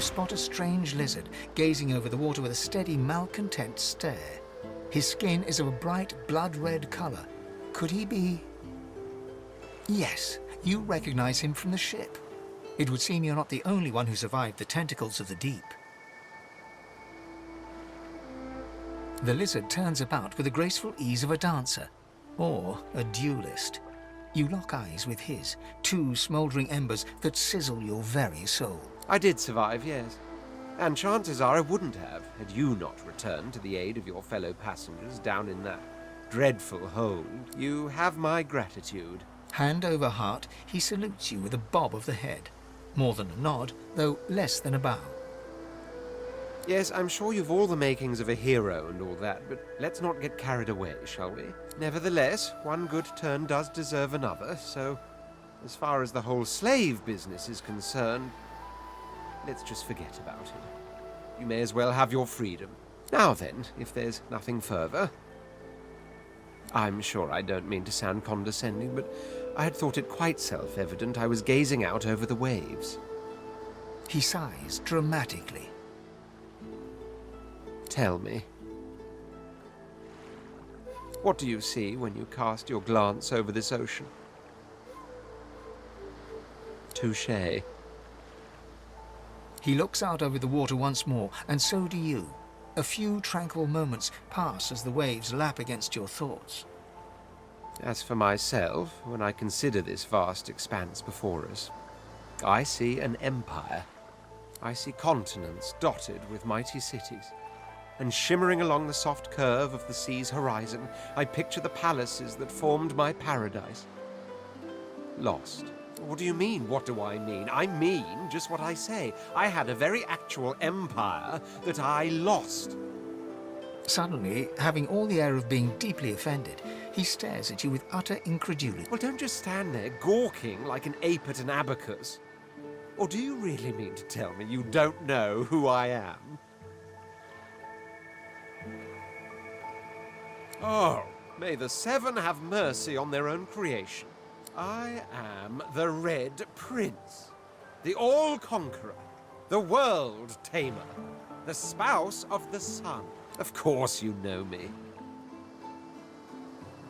spot a strange lizard gazing over the water with a steady, malcontent stare. His skin is of a bright, blood-red color. Could he be... Yes, you recognize him from the ship. It would seem you're not the only one who survived the tentacles of the deep. The lizard turns about with the graceful ease of a dancer, or a duelist. You lock eyes with his, two smouldering embers that sizzle your very soul. I did survive, yes. And chances are I wouldn't have, had you not returned to the aid of your fellow passengers down in that dreadful hold. You have my gratitude. Hand over heart, he salutes you with a bob of the head. More than a nod, though less than a bow. Yes, I'm sure you've all the makings of a hero and all that, but let's not get carried away, shall we? Nevertheless, one good turn does deserve another, so as far as the whole slave business is concerned, let's just forget about it. You may as well have your freedom. Now then, if there's nothing further... I'm sure I don't mean to sound condescending, but I had thought it quite self-evident I was gazing out over the waves. He sighs dramatically. Tell me, what do you see when you cast your glance over this ocean? Touché. He looks out over the water once more, and so do you. A few tranquil moments pass as the waves lap against your thoughts. As for myself, when I consider this vast expanse before us, I see an empire. I see continents dotted with mighty cities. And shimmering along the soft curve of the sea's horizon, I picture the palaces that formed my paradise. Lost. What do you mean, what do I mean? I mean just what I say. I had a very actual empire that I lost. Suddenly, having all the air of being deeply offended, he stares at you with utter incredulity. Well, don't just stand there gawking like an ape at an abacus. Or do you really mean to tell me you don't know who I am? Oh, may the seven have mercy on their own creation. I am the Red Prince, the All-Conqueror, the World Tamer, the spouse of the sun. Of course you know me.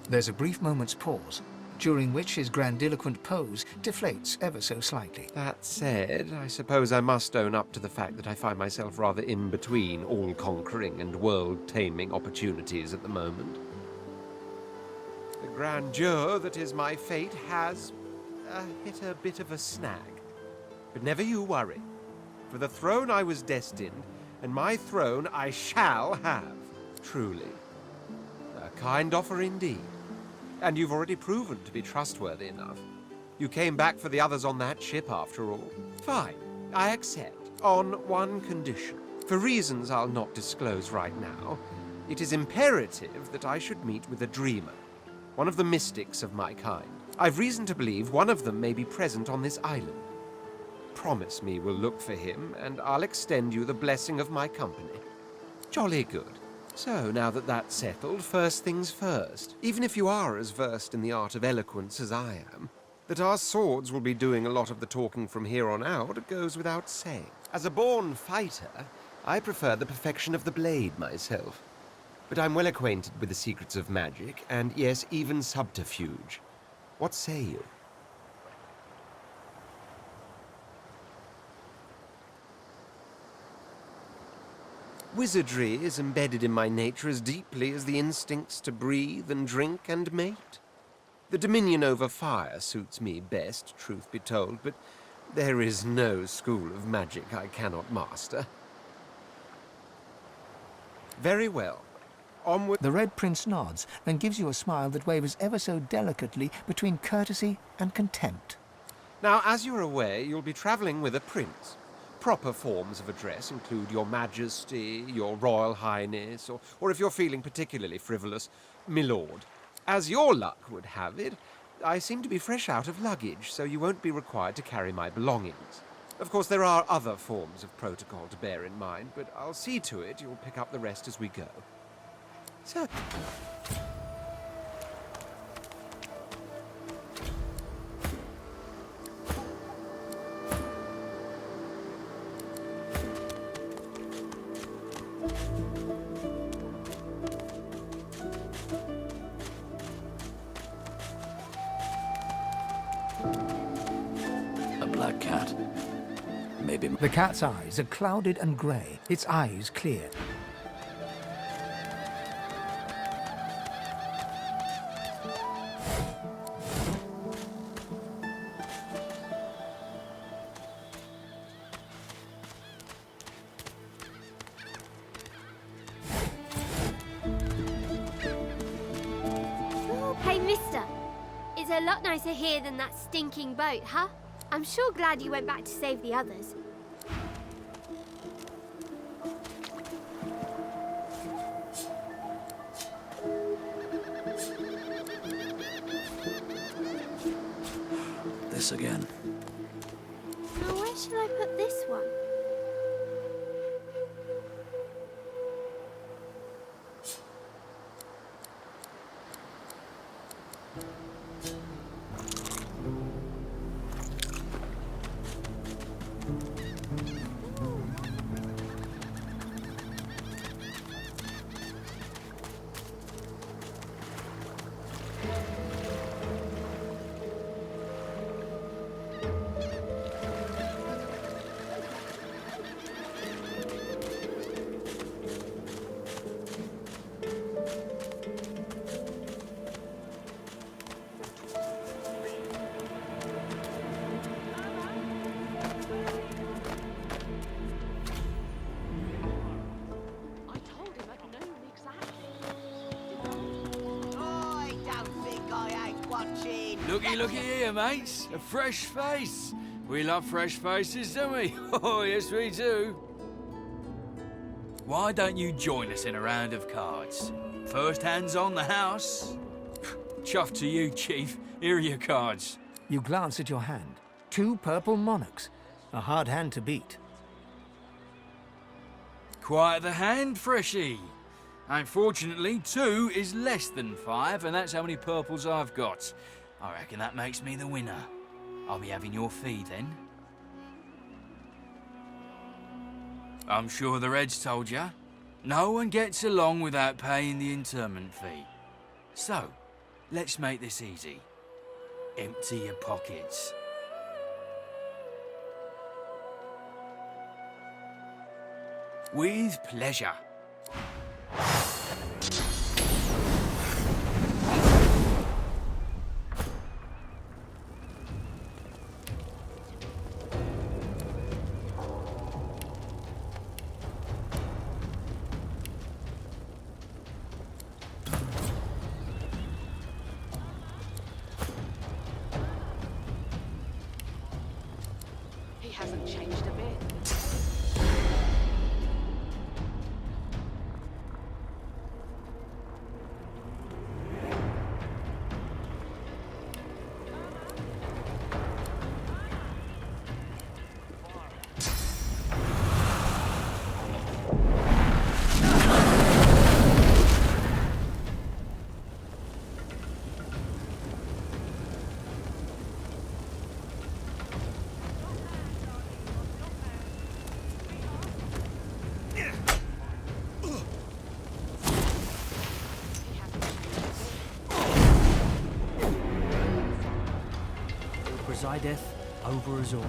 There's a brief moment's pause, during which his grandiloquent pose deflates ever so slightly. That said, I suppose I must own up to the fact that I find myself rather in between all-conquering and world-taming opportunities at the moment. The grandeur that is my fate has hit a bit of a snag. But never you worry. For the throne I was destined, and my throne I shall have. Truly. A kind offer indeed. And you've already proven to be trustworthy enough. You came back for the others on that ship, after all. Fine, I accept, on one condition. For reasons I'll not disclose right now, it is imperative that I should meet with a dreamer, one of the mystics of my kind. I've reason to believe one of them may be present on this island. Promise me we'll look for him, and I'll extend you the blessing of my company. Jolly good. So, now that that's settled, first things first. Even if you are as versed in the art of eloquence as I am, that our swords will be doing a lot of the talking from here on out goes without saying. As a born fighter, I prefer the perfection of the blade myself. But I'm well acquainted with the secrets of magic, and yes, even subterfuge. What say you? Wizardry is embedded in my nature as deeply as the instincts to breathe and drink and mate. The dominion over fire suits me best, truth be told, but there is no school of magic I cannot master. Very well. Onward. The Red Prince nods and gives you a smile that wavers ever so delicately between courtesy and contempt. Now, as you're aware, you'll be traveling with a prince. Proper forms of address include Your Majesty, Your Royal Highness, or if you're feeling particularly frivolous, My Lord. As your luck would have it, I seem to be fresh out of luggage, so you won't be required to carry my belongings. Of course, there are other forms of protocol to bear in mind, but I'll see to it you'll pick up the rest as we go. So... bit... The cat's eyes are clouded and grey, its eyes clear. Hey, mister. It's a lot nicer here than that stinking boat, huh? I'm sure glad you went back to save the others. This again. Now, where shall I put this one? Looky here, mates. A fresh face. We love fresh faces, don't we? Oh, yes, we do. Why don't you join us in a round of cards? First hands on the house. Chuff to you, Chief. Here are your cards. You glance at your hand. 2 purple monarchs. A hard hand to beat. Quite the hand, Freshie. Unfortunately, 2 is less than 5, and that's how many purples I've got. I reckon that makes me the winner. I'll be having your fee then. I'm sure the Reds told you. No one gets along without paying the interment fee. So, let's make this easy. Empty your pockets. With pleasure. He hasn't changed a bit. Presideth over us all.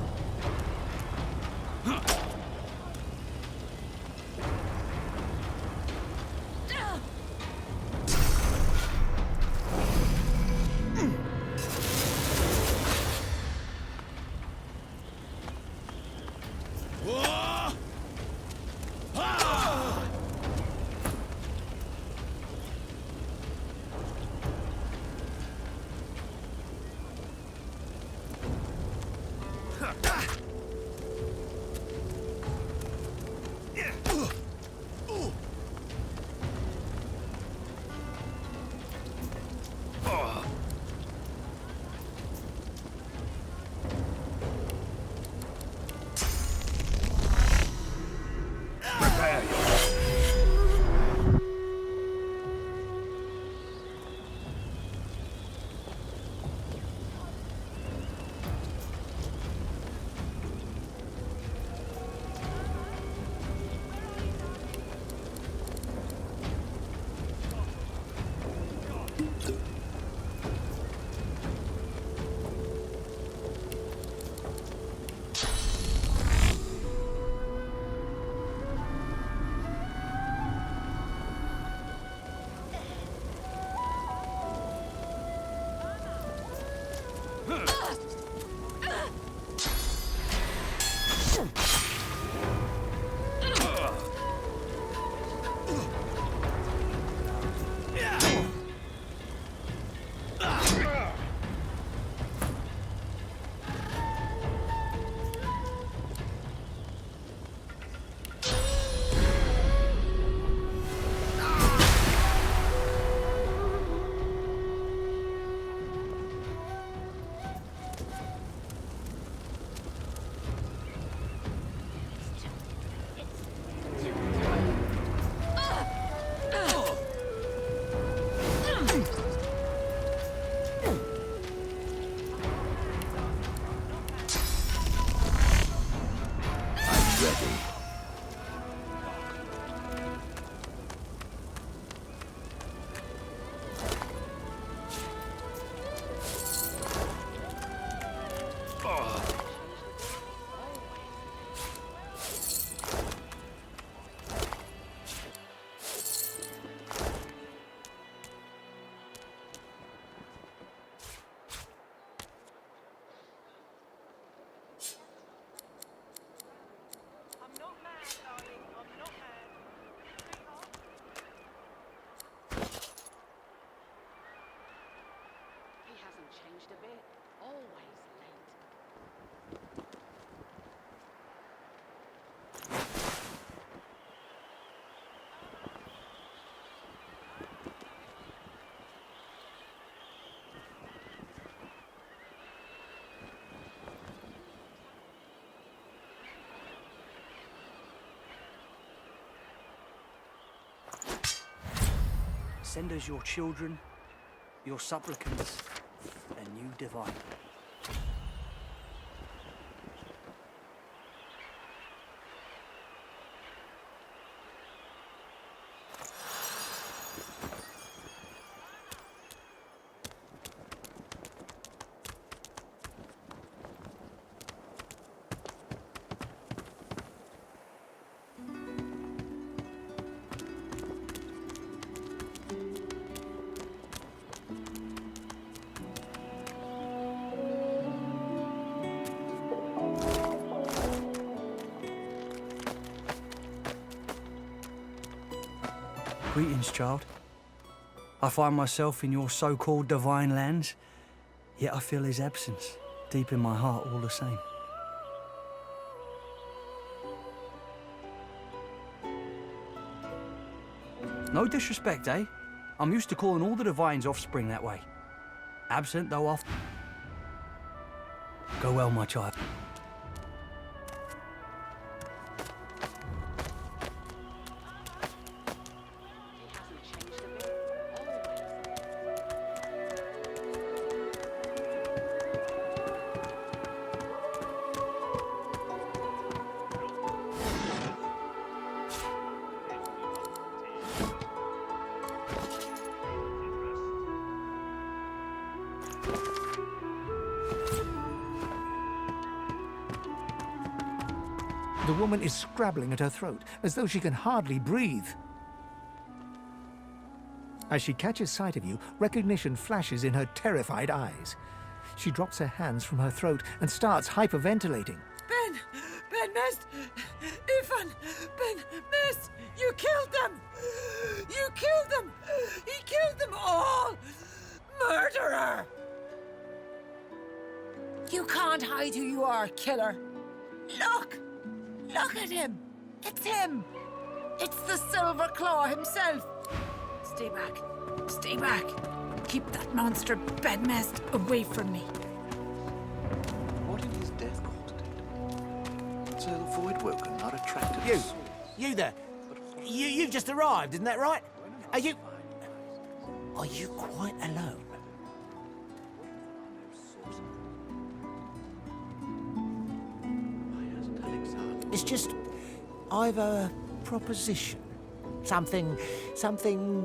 changed a bit. Always late. Send us your children, your supplicants, and you divine. Greetings, child. I find myself in your so-called divine lands, yet I feel his absence deep in my heart all the same. No disrespect, eh? I'm used to calling all the divines offspring that way. Absent, though often. Go well, my child. He hasn't changed a bit. Always late. The woman is scrabbling at her throat, as though she can hardly breathe. As she catches sight of you, recognition flashes in her terrified eyes. She drops her hands from her throat and starts hyperventilating. Ben Mist! Ifan! Ben Mist! You killed them! You killed them! He killed them all! Murderer! You can't hide who you are, killer. Look! Look at him! It's him! It's the Silver Claw himself! Stay back. Stay back. Keep that monster Ben Mist away from me. What in his death caused it? So void woken, not attracted. You there. You've just arrived, isn't that right? Are you quite alone? It's just, I've a proposition. Something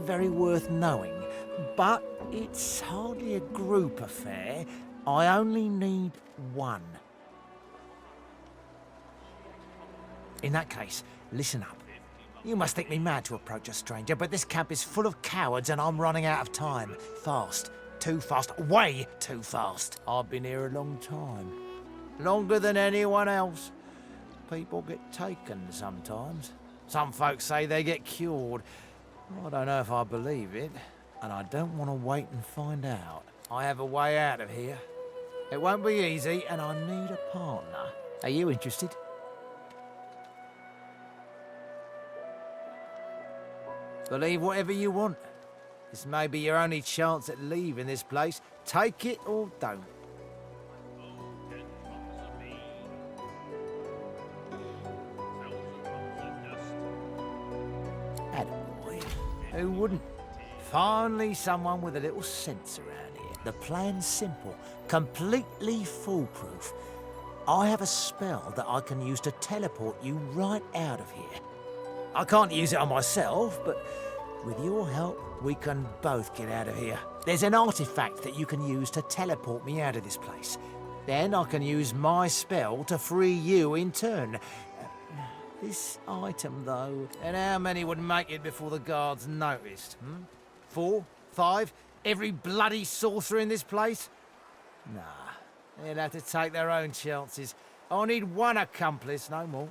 very worth knowing. But it's hardly a group affair. I only need one. In that case, listen up. You must think me mad to approach a stranger, but this camp is full of cowards and I'm running out of time. Fast. Too fast. Way too fast. I've been here a long time. Longer than anyone else. People get taken sometimes. Some folks say they get cured. I don't know if I believe it, and I don't want to wait and find out. I have a way out of here. It won't be easy, and I need a partner. Are you interested? Believe whatever you want. This may be your only chance at leaving this place. Take it or don't. Attaboy. Who wouldn't? Finally, someone with a little sense around here. The plan's simple, completely foolproof. I have a spell that I can use to teleport you right out of here. I can't use it on myself, but with your help, we can both get out of here. There's an artifact that you can use to teleport me out of this place. Then I can use my spell to free you in turn. This item, though, and how many would make it before the guards noticed? 4? 5? Every bloody sorcerer in this place? Nah, they'll have to take their own chances. I need one accomplice, no more.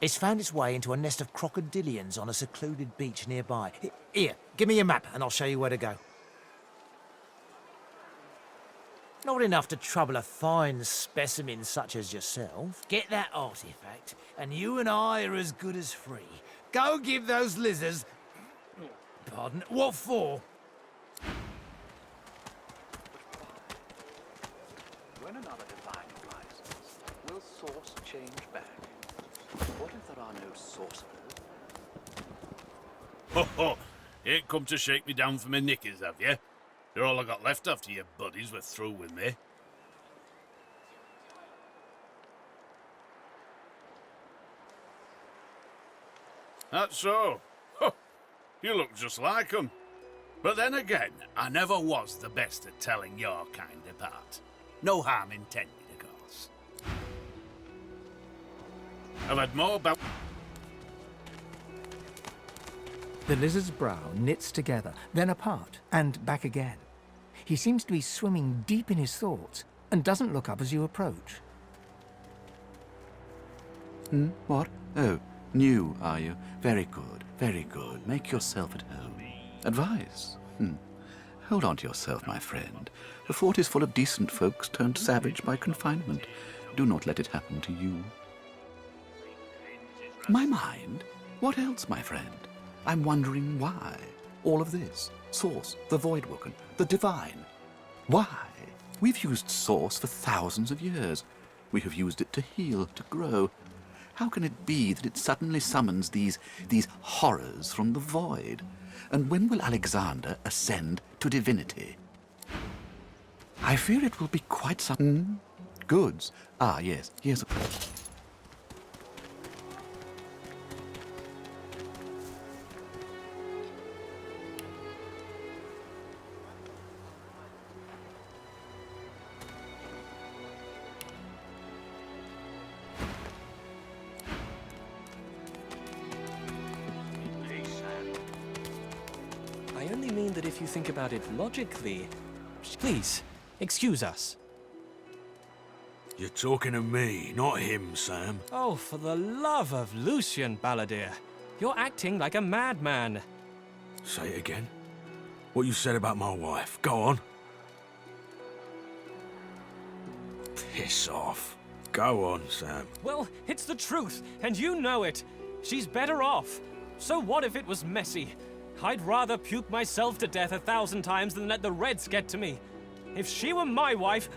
It's found its way into a nest of crocodilians on a secluded beach nearby. Here, give me your map and I'll show you where to go. Not enough to trouble a fine specimen such as yourself. Get that artifact, and you and I are as good as free. Go give those lizards... Pardon? What for? When another divine rises, will source change back? What if there are no sorcerers? Ho ho! You ain't come to shake me down for my knickers, have you? You're all I got left after your buddies were through with me. That's so. Huh. You look just like 'em. But then again, I never was the best at telling your kind apart. No harm intended, of course. I've had more about... The lizard's brow knits together, then apart, and back again. He seems to be swimming deep in his thoughts, and doesn't look up as you approach. What? Oh, new, are you? Very good, very good. Make yourself at home. Advice? Hold on to yourself, my friend. The fort is full of decent folks turned savage by confinement. Do not let it happen to you. My mind? What else, my friend? I'm wondering why. All of this. Source, the Voidwoken, the Divine. Why? We've used Source for thousands of years. We have used it to heal, to grow. How can it be that it suddenly summons these horrors from the void? And when will Alexander ascend to divinity? I fear it will be quite some... Goods. Ah, yes, here's a... I only mean that if you think about it logically... Please, excuse us. You're talking to me, not him, Sam. Oh, for the love of Lucian, Balladeer. You're acting like a madman. Say it again. What you said about my wife. Go on. Piss off. Go on, Sam. Well, it's the truth, and you know it. She's better off. So what if it was messy? I'd rather puke myself to death 1,000 times than let the Reds get to me. If she were my wife,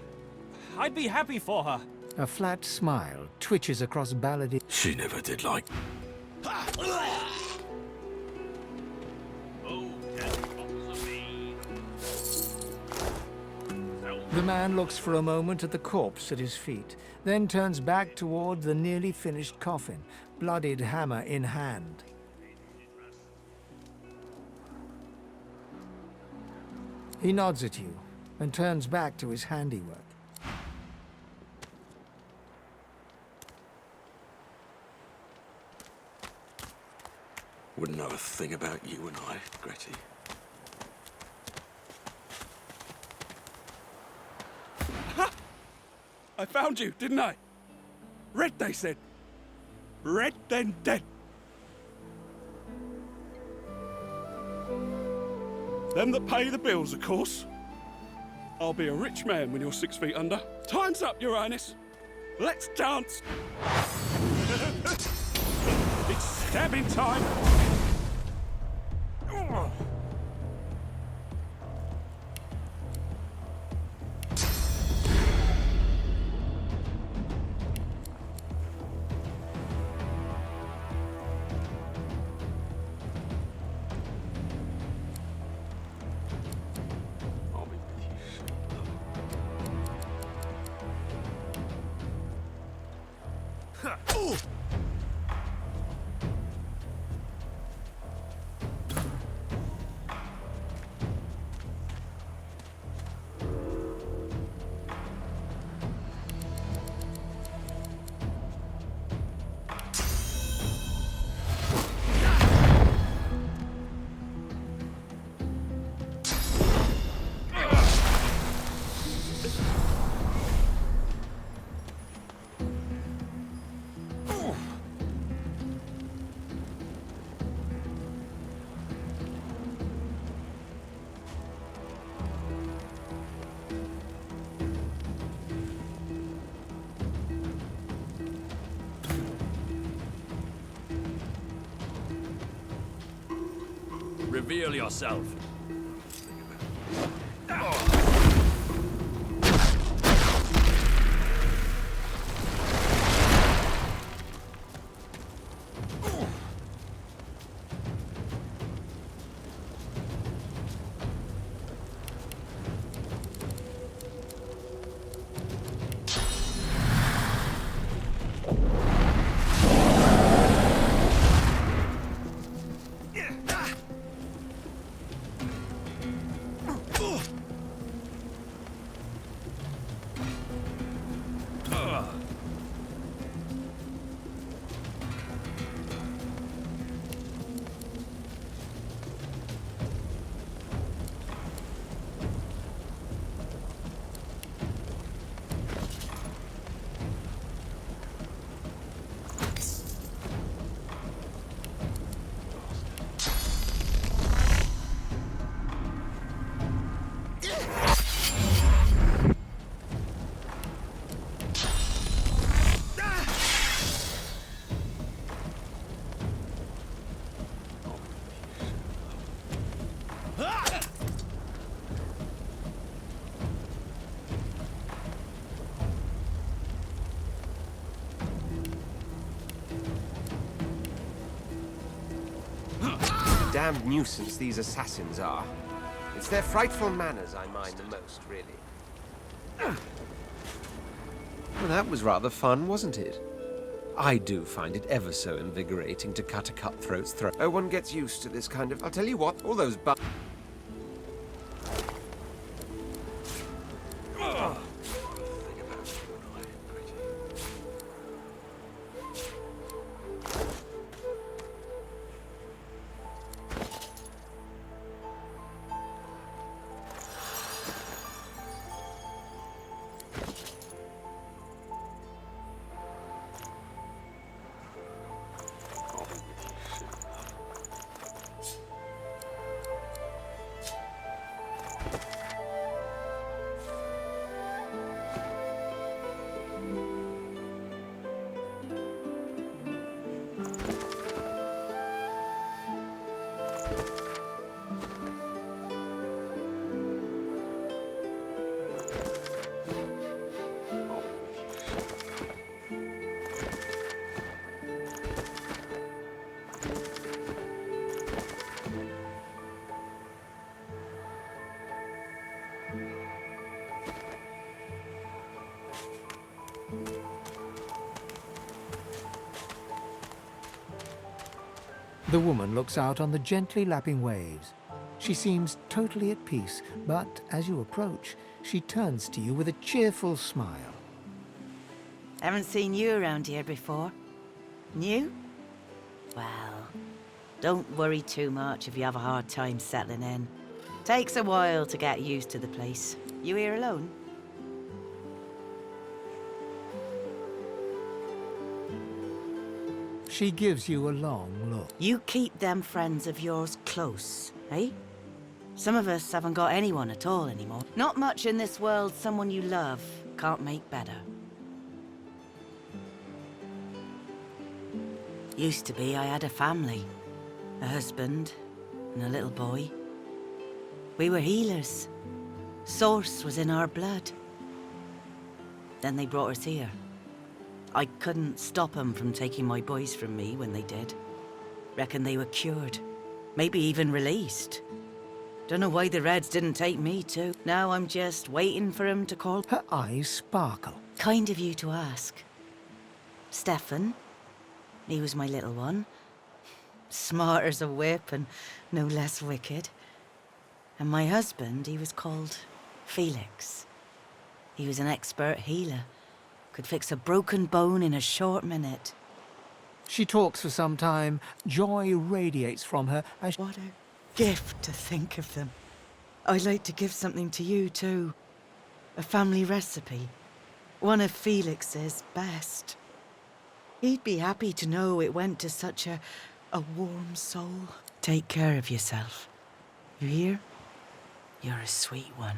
I'd be happy for her. A flat smile twitches across Balladeer. She never did like... The man looks for a moment at the corpse at his feet, then turns back toward the nearly finished coffin, bloodied hammer in hand. He nods at you and turns back to his handiwork. Wouldn't know a thing about you and I, Gretty. I found you, didn't I? Red, they said. Red, then dead. Them that pay the bills, of course. I'll be a rich man when you're 6 feet under. Time's up, Your Highness. Let's dance. It's stabbing time. I'll be with you soon. Reveal yourself. Damned nuisance these assassins are. It's their frightful manners I mind the most, really. Well, that was rather fun, wasn't it? I do find it ever so invigorating to cut a cutthroat's throat. Oh, one gets used to this kind of... I'll tell you what, all those The woman looks out on the gently lapping waves. She seems totally at peace, but as you approach, she turns to you with a cheerful smile. Haven't seen you around here before. New? Well, don't worry too much if you have a hard time settling in. Takes a while to get used to the place. You here alone? She gives you a long look. You keep them friends of yours close, eh? Some of us haven't got anyone at all anymore. Not much in this world someone you love can't make better. Used to be I had a family. A husband and a little boy. We were healers. Source was in our blood. Then they brought us here. I couldn't stop them from taking my boys from me when they did. Reckon they were cured. Maybe even released. Don't know why the Reds didn't take me too. Now I'm just waiting for him to call. Her eyes sparkle. Kind of you to ask. Stefan, he was my little one. Smart as a whip and no less wicked. And my husband, he was called Felix. He was an expert healer. Could fix a broken bone in a short minute. She talks for some time. Joy radiates from her as... What a gift to think of them. I'd like to give something to you too. A family recipe. One of Felix's best. He'd be happy to know it went to such a warm soul. Take care of yourself. You hear? You're a sweet one.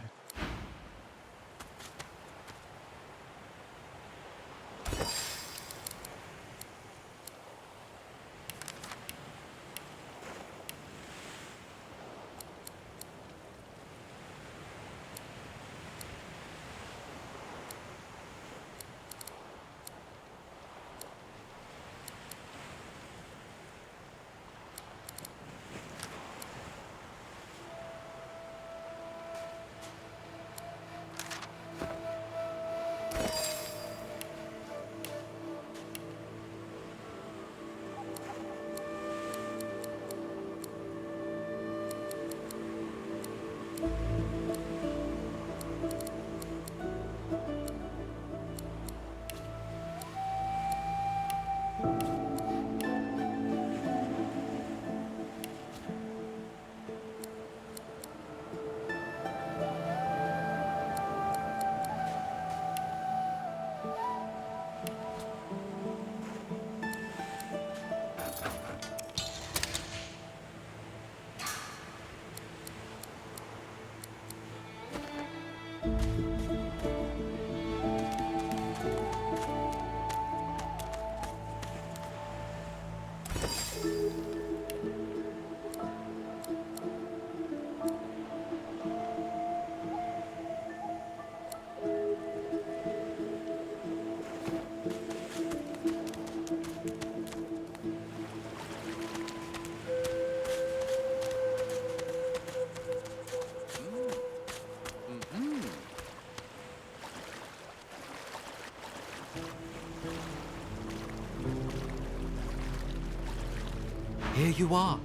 Here you are.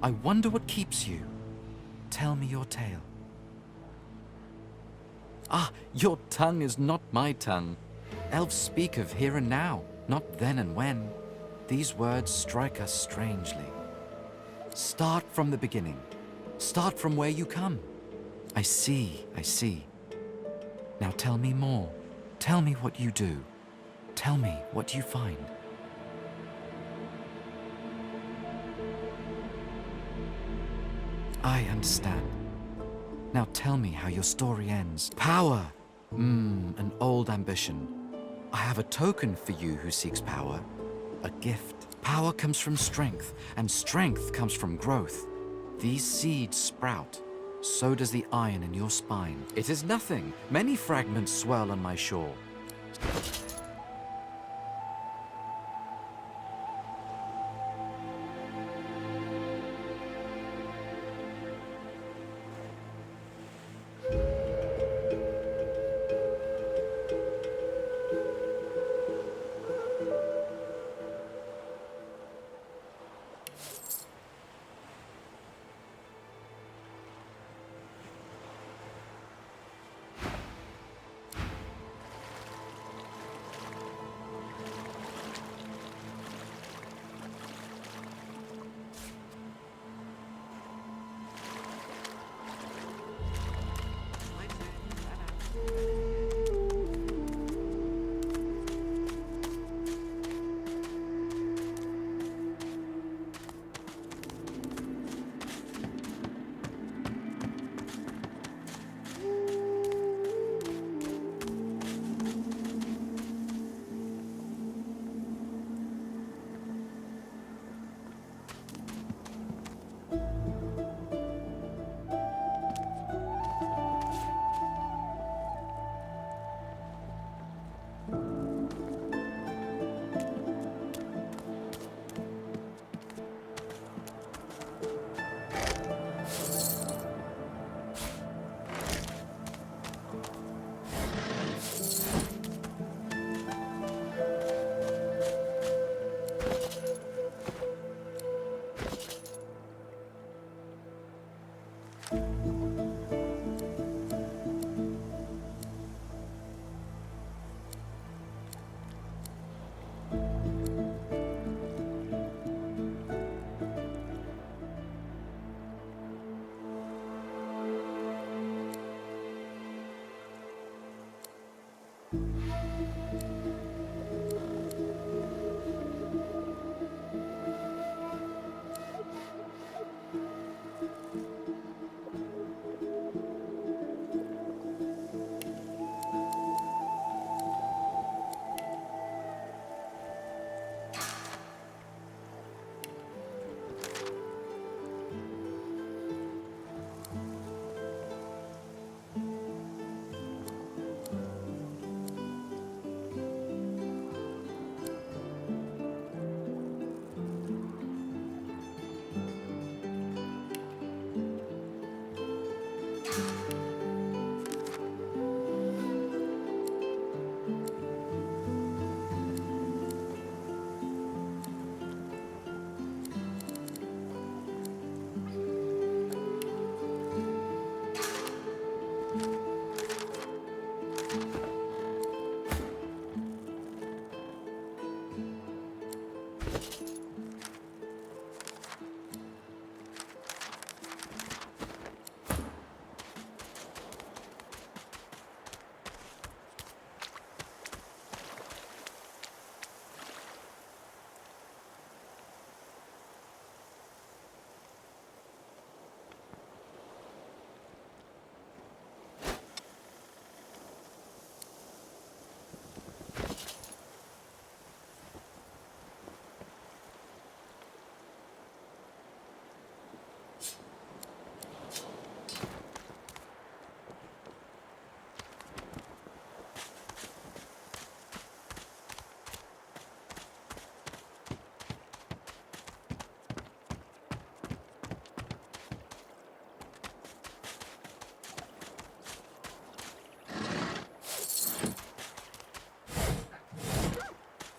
I wonder what keeps you. Tell me your tale. Ah, your tongue is not my tongue. Elves speak of here and now, not then and when. These words strike us strangely. Start from the beginning. Start from where you come. I see, I see. Now tell me more. Tell me what you do. Tell me what you find. I understand. Now tell me how your story ends. Power! An old ambition. I have a token for you who seeks power. A gift. Power comes from strength, and strength comes from growth. These seeds sprout. So does the iron in your spine. It is nothing. Many fragments swirl on my shore.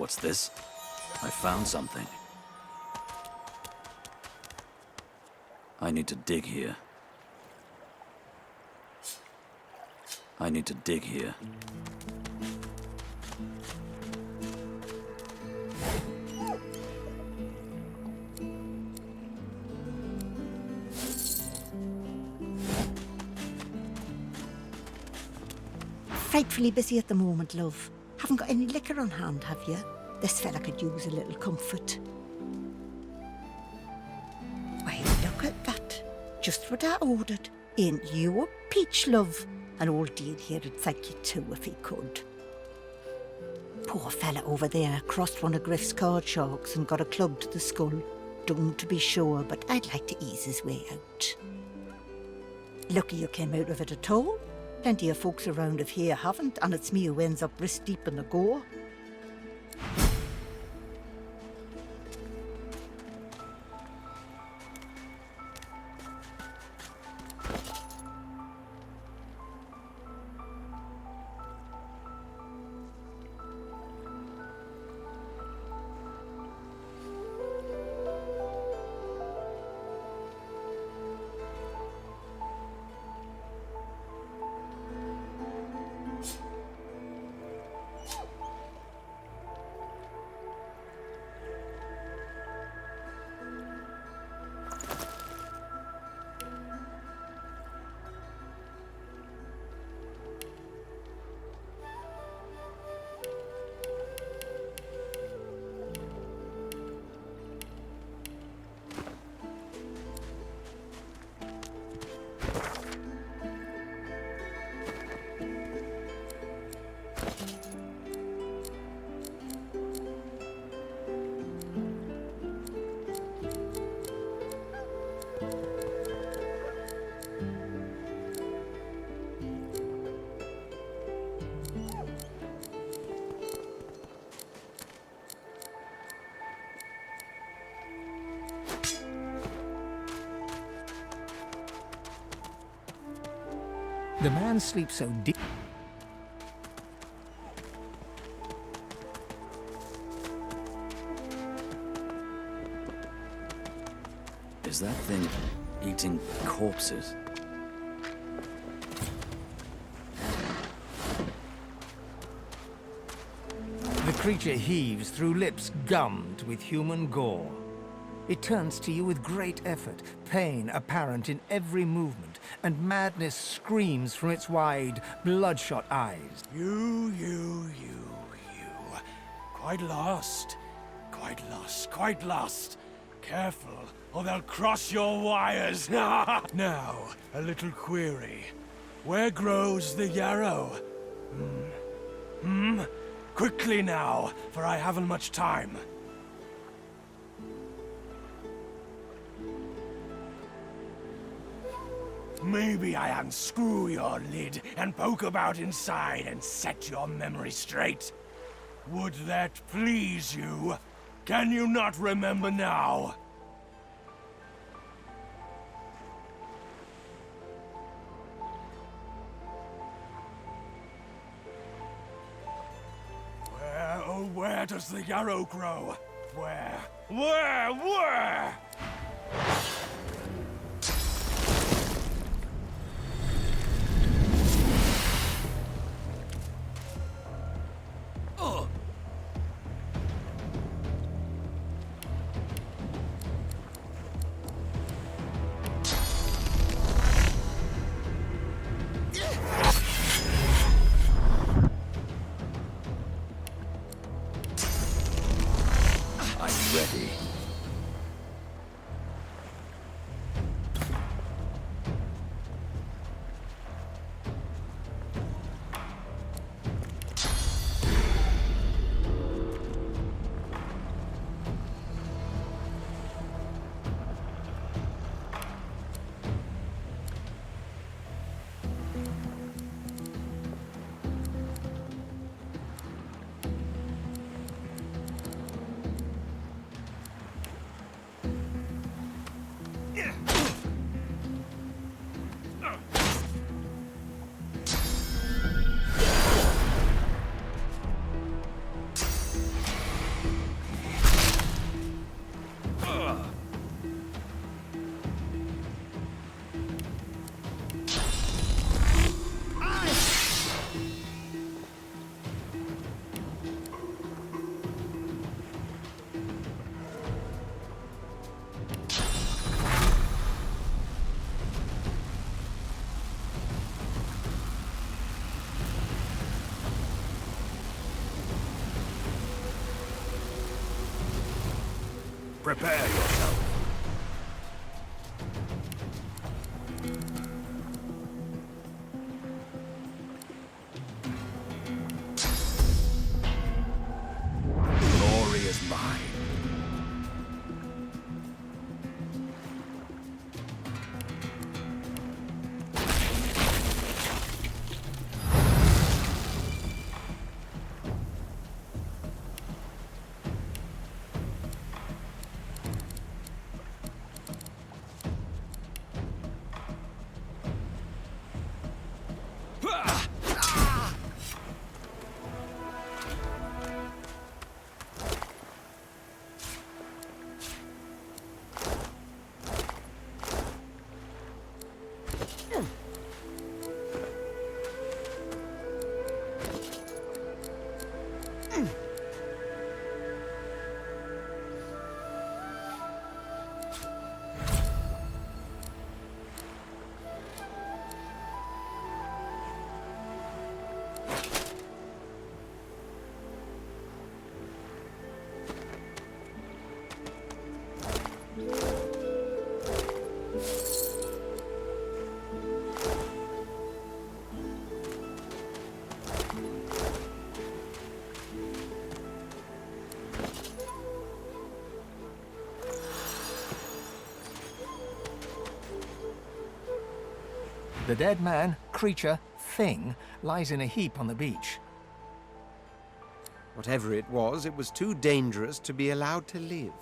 What's this? I found something. I need to dig here. I need to dig here. Frightfully busy at the moment, love. Haven't got any liquor on hand, have you? This fella could use a little comfort. Why, look at that. Just what I ordered. Ain't you a peach, love? An old deal here'd thank you too if he could. Poor fella over there crossed one of Griff's card sharks and got a club to the skull. Doomed to be sure, but I'd like to ease his way out. Lucky you came out of it at all. Plenty of folks around of here haven't, and it's me who ends up wrist deep in the gore. The man sleeps so deep. Is that thing eating corpses? The creature heaves through lips gummed with human gore. It turns to you with great effort, pain apparent in every movement, and madness screams from its wide, bloodshot eyes. You. Quite lost. Quite lost. Careful, or they'll cross your wires. Now, a little query. Where grows the yarrow? Quickly now, for I haven't much time. Maybe I unscrew your lid and poke about inside and set your memory straight. Would that please you? Can you not remember now? Where does the yarrow grow? Where? I'm ready. Prepare yourself. Glory is mine. The dead man, creature, thing, lies in a heap on the beach. Whatever it was too dangerous to be allowed to live.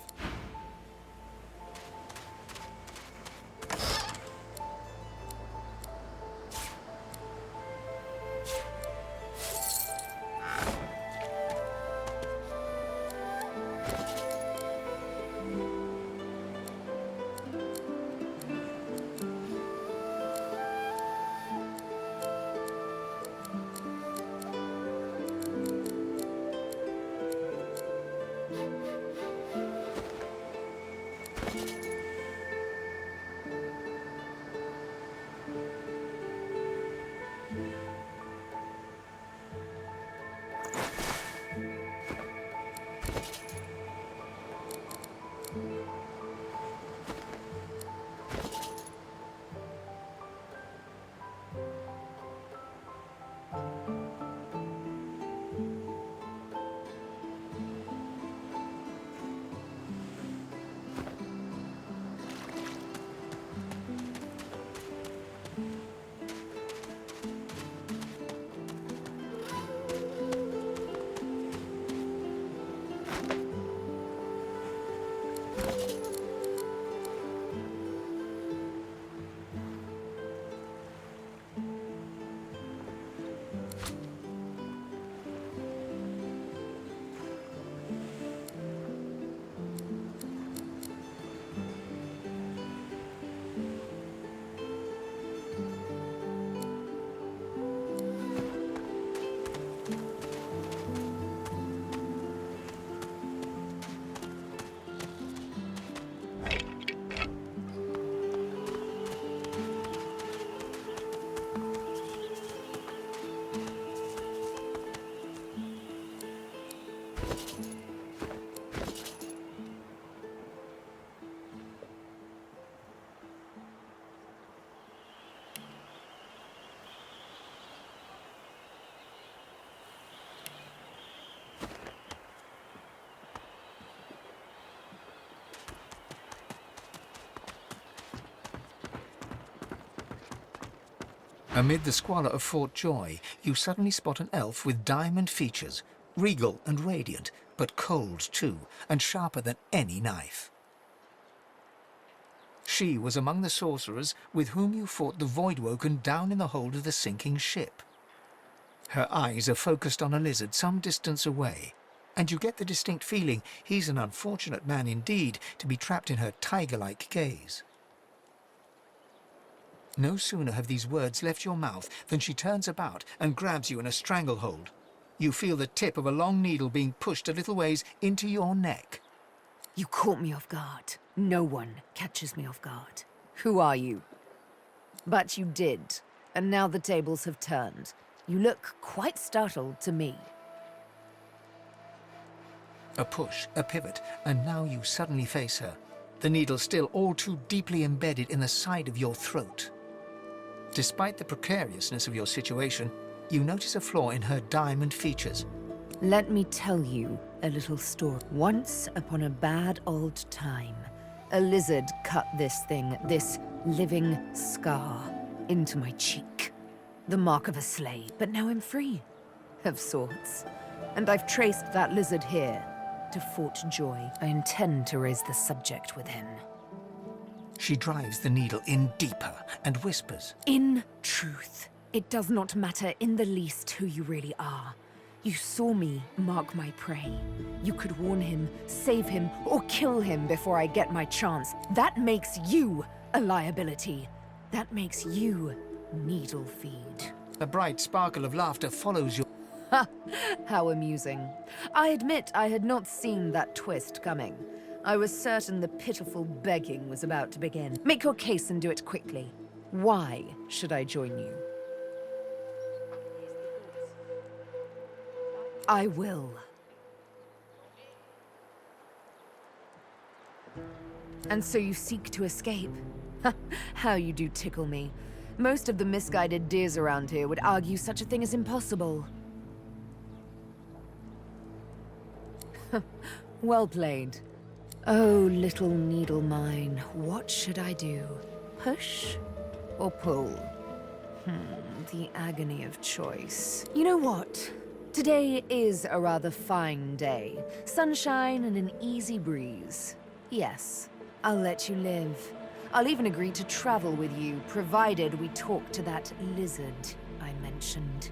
Amid the squalor of Fort Joy, you suddenly spot an elf with diamond features, regal and radiant, but cold too, and sharper than any knife. She was among the sorcerers with whom you fought the Voidwoken down in the hold of the sinking ship. Her eyes are focused on a lizard some distance away, and you get the distinct feeling he's an unfortunate man indeed to be trapped in her tiger-like gaze. No sooner have these words left your mouth than she turns about and grabs you in a stranglehold. You feel the tip of a long needle being pushed a little ways into your neck. You caught me off guard. No one catches me off guard. Who are you? But you did, and now the tables have turned. You look quite startled to me. A push, a pivot, and now you suddenly face her. The needle still all too deeply embedded in the side of your throat. Despite the precariousness of your situation, you notice a flaw in her diamond features. Let me tell you a little story. Once upon a bad old time, a lizard cut this thing, this living scar, into my cheek. The mark of a slave, but now I'm free. Of sorts. And I've traced that lizard here to Fort Joy. I intend to raise the subject with him. She drives the needle in deeper and whispers. In truth, it does not matter in the least who you really are. You saw me mark my prey. You could warn him, save him, or kill him before I get my chance. That makes you a liability. That makes you needle feed. A bright sparkle of laughter follows your... Ha! How amusing. I admit I had not seen that twist coming. I was certain the pitiful begging was about to begin. Make your case and do it quickly. Why should I join you? I will. And so you seek to escape? How you do tickle me. Most of the misguided deers around here would argue such a thing is impossible. Well played. Oh, little needle mine, what should I do? Push or pull? The agony of choice. You know what? Today is a rather fine day. Sunshine and an easy breeze. Yes, I'll let you live. I'll even agree to travel with you, provided we talk to that lizard I mentioned.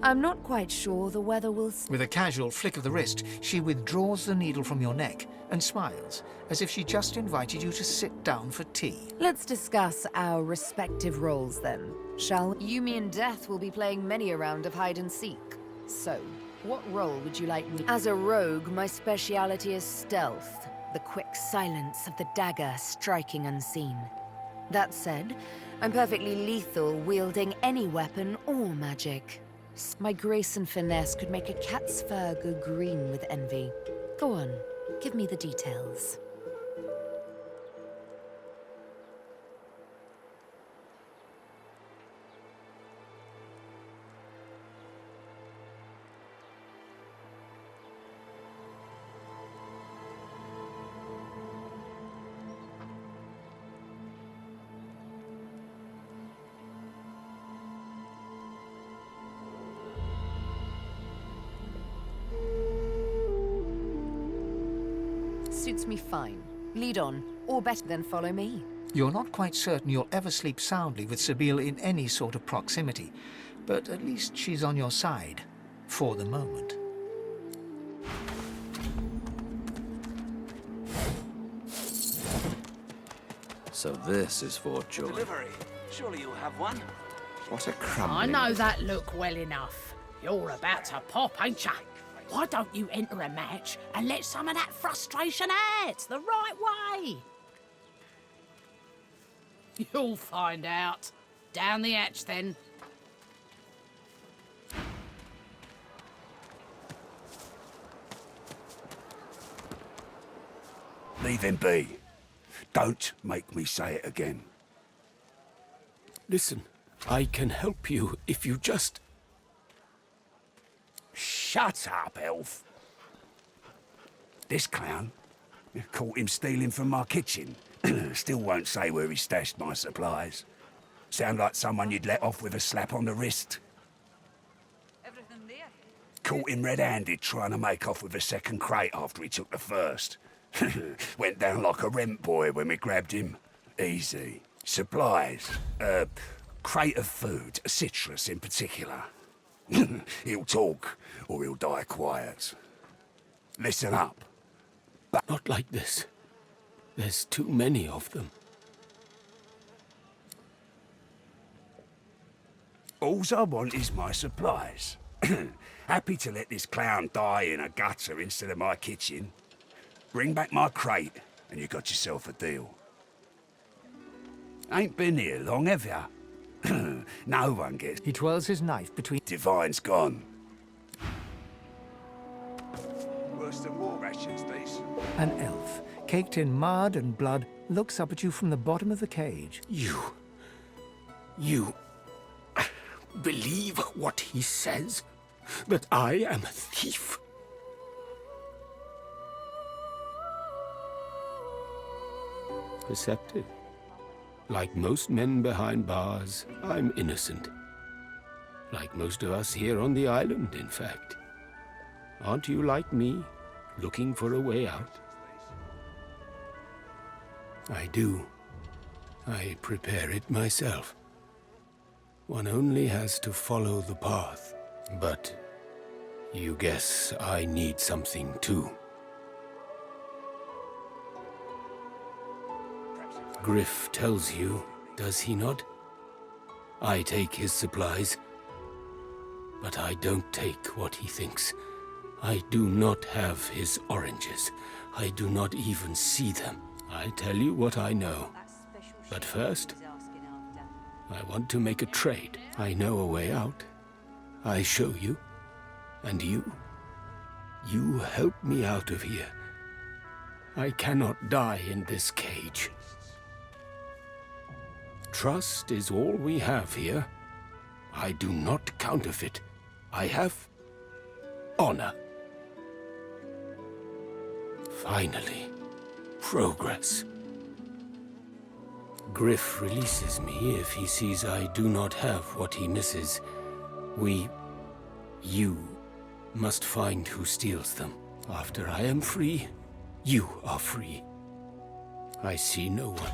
I'm not quite sure the weather will... With a casual flick of the wrist, she withdraws the needle from your neck and smiles, as if she just invited you to sit down for tea. Let's discuss our respective roles then, shall we? You, me, and Death will be playing many a round of hide and seek. So, what role would you like me? As a rogue, my speciality is stealth, the quick silence of the dagger striking unseen. That said, I'm perfectly lethal wielding any weapon or magic. My grace and finesse could make a cat's fur go green with envy. Go on, give me the details. Suits me fine. Lead on, or better than follow me. You're not quite certain you'll ever sleep soundly with Sabine in any sort of proximity, but at least she's on your side, for the moment. So this is Fort Joy. Delivery. Surely you'll have one. What a I crumbling... know that look well enough. You're about to pop, ain't ya? Why don't you enter a match and let some of that frustration out the right way? You'll find out. Down the hatch, then. Leave him be. Don't make me say it again. Listen, I can help you if you just... Shut up, elf. This clown, caught him stealing from my kitchen. Still won't say where he stashed my supplies. Sound like someone you'd let off with a slap on the wrist. Everything there? Caught him red-handed trying to make off with a second crate after he took the first. Went down like a rent boy when we grabbed him. Easy. Supplies. Crate of food, citrus in particular. He'll talk, or he'll die quiet. Listen up. Not like this. There's too many of them. Alls I want is my supplies. Happy to let this clown die in a gutter instead of my kitchen. Bring back my crate, and you got yourself a deal. Ain't been here long, have ya? No one gets... He twirls his knife between... Divine's gone. An elf, caked in mud and blood, looks up at you from the bottom of the cage. You believe what he says? That I am a thief? Perceptive. Like most men behind bars, I'm innocent. Like most of us here on the island, in fact. Aren't you like me, looking for a way out? I do. I prepare it myself. One only has to follow the path. But you guess I need something too. Griff tells you, does he not? I take his supplies, but I don't take what he thinks. I do not have his oranges. I do not even see them. I tell you what I know. But first, I want to make a trade. I know a way out. I show you. And you help me out of here. I cannot die in this cage. Trust is all we have here. I do not counterfeit. I have honor. Finally, progress. Griff releases me if he sees I do not have what he misses. You must find who steals them. After I am free, you are free. I see no one.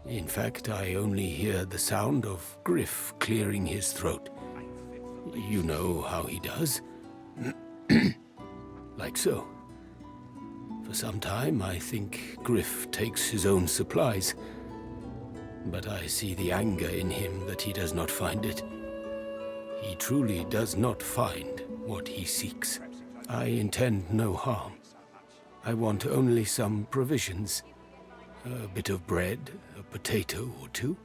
In fact, I only hear the sound of Griff clearing his throat. You know how he does. Like so. For some time, I think Griff takes his own supplies. But I see the anger in him that he does not find it. He truly does not find what he seeks. I intend no harm. I want only some provisions. A bit of bread, a potato or two.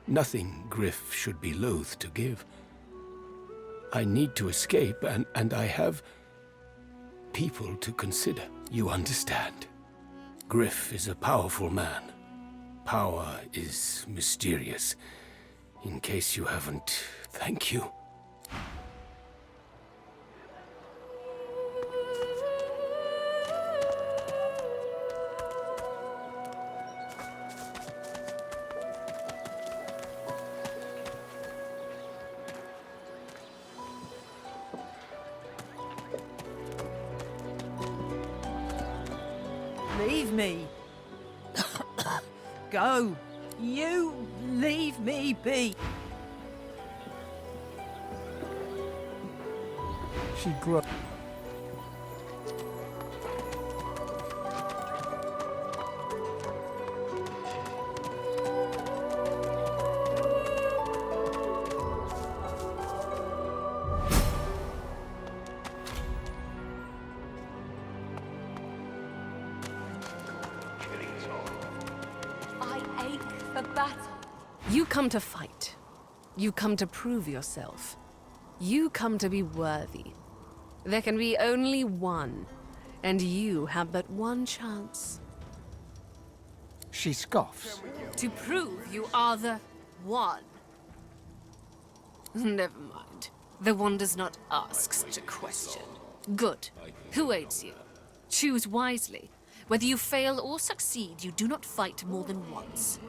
Nothing Griff should be loath to give. I need to escape, and I have people to consider. You understand? Griff is a powerful man. Power is mysterious. In case you haven't, thank you. Leave me. Go. You leave me be. She grew. You come to fight. You come to prove yourself. You come to be worthy. There can be only one, and you have but one chance. She scoffs. To prove you are the one. Never mind. The one does not ask such a question. Good. Who aids you? Choose wisely. Whether you fail or succeed, you do not fight more than once.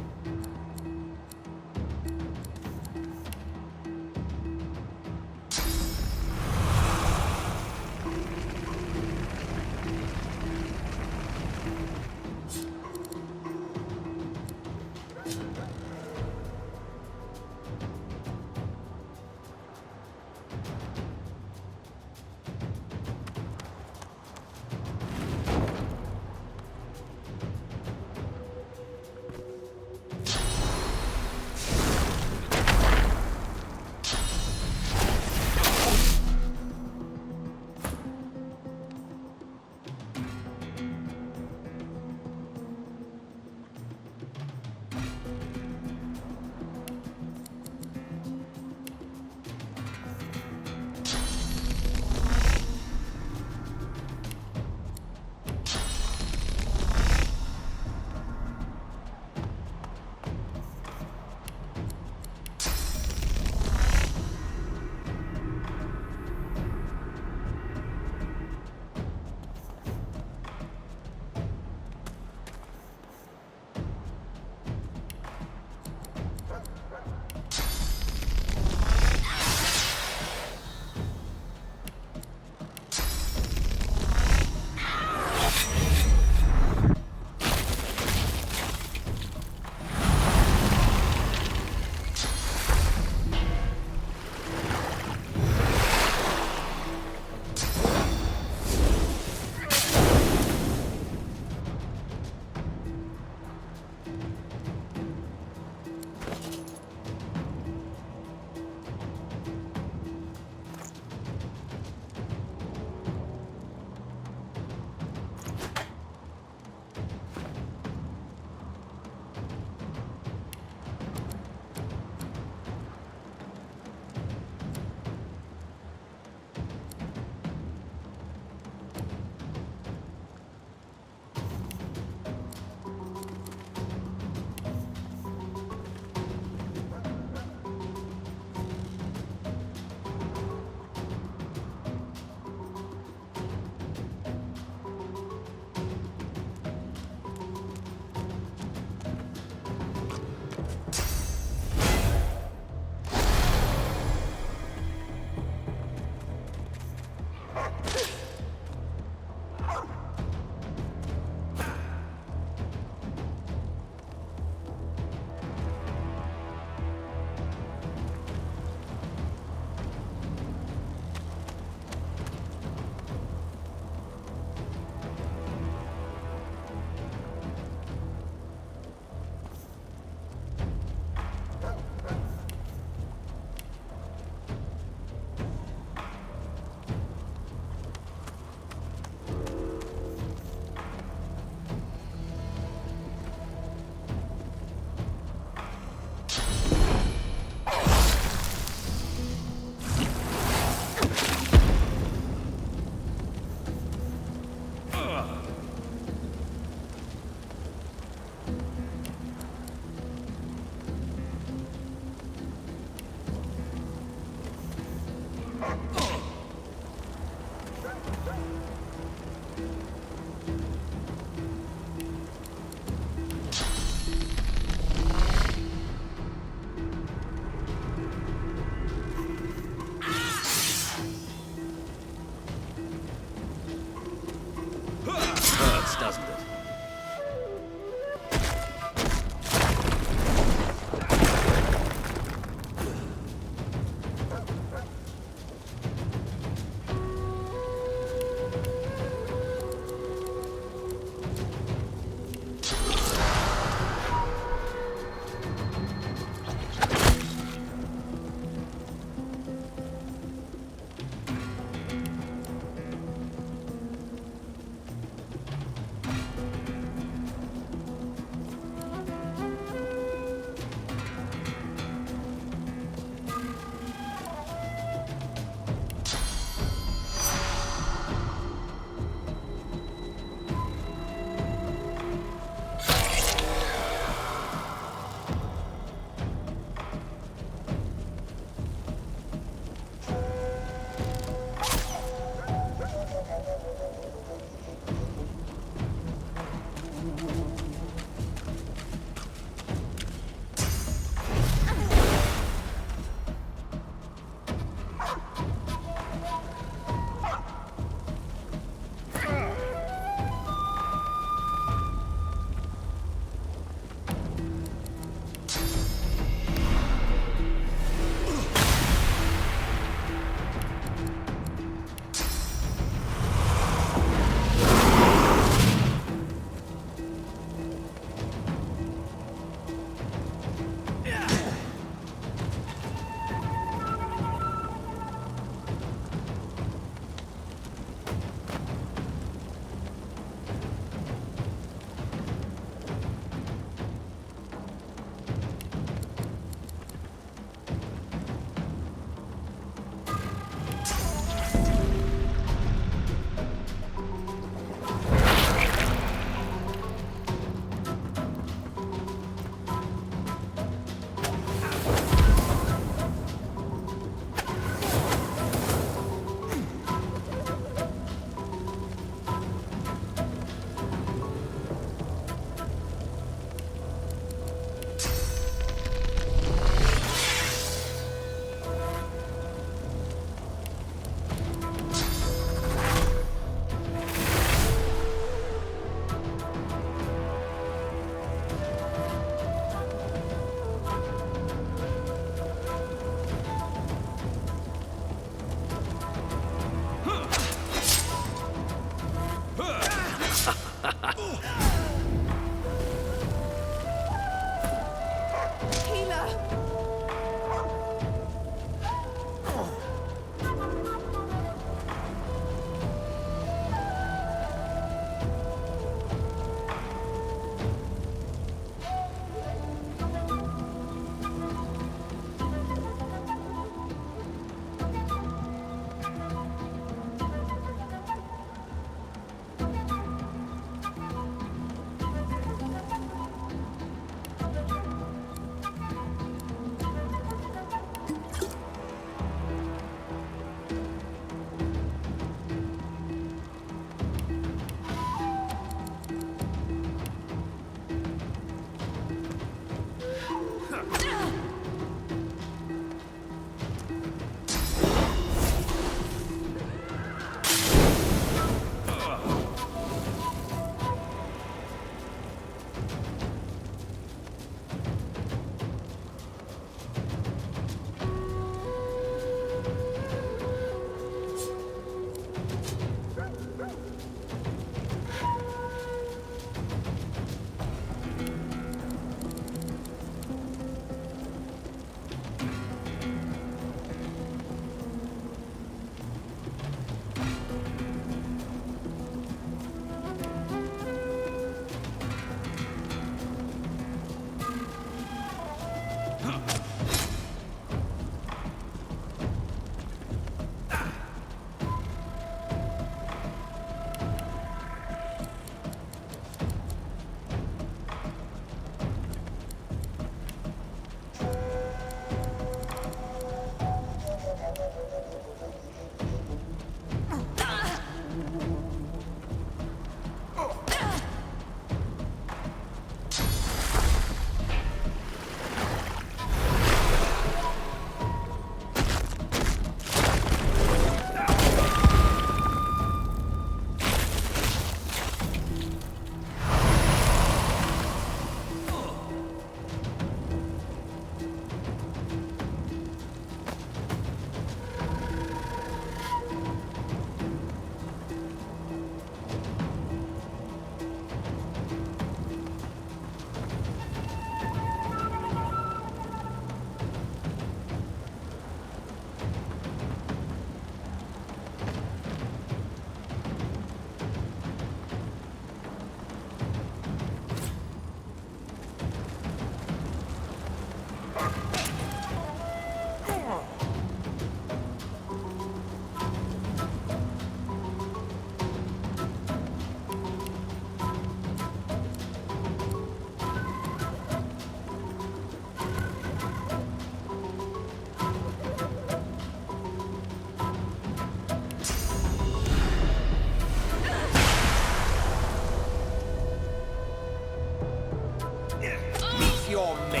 your maker.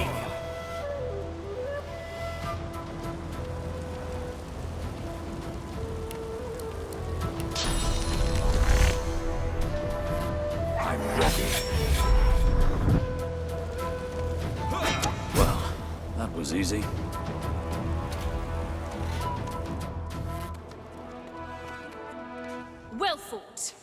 I'm ready. Well, that was easy. Well fought.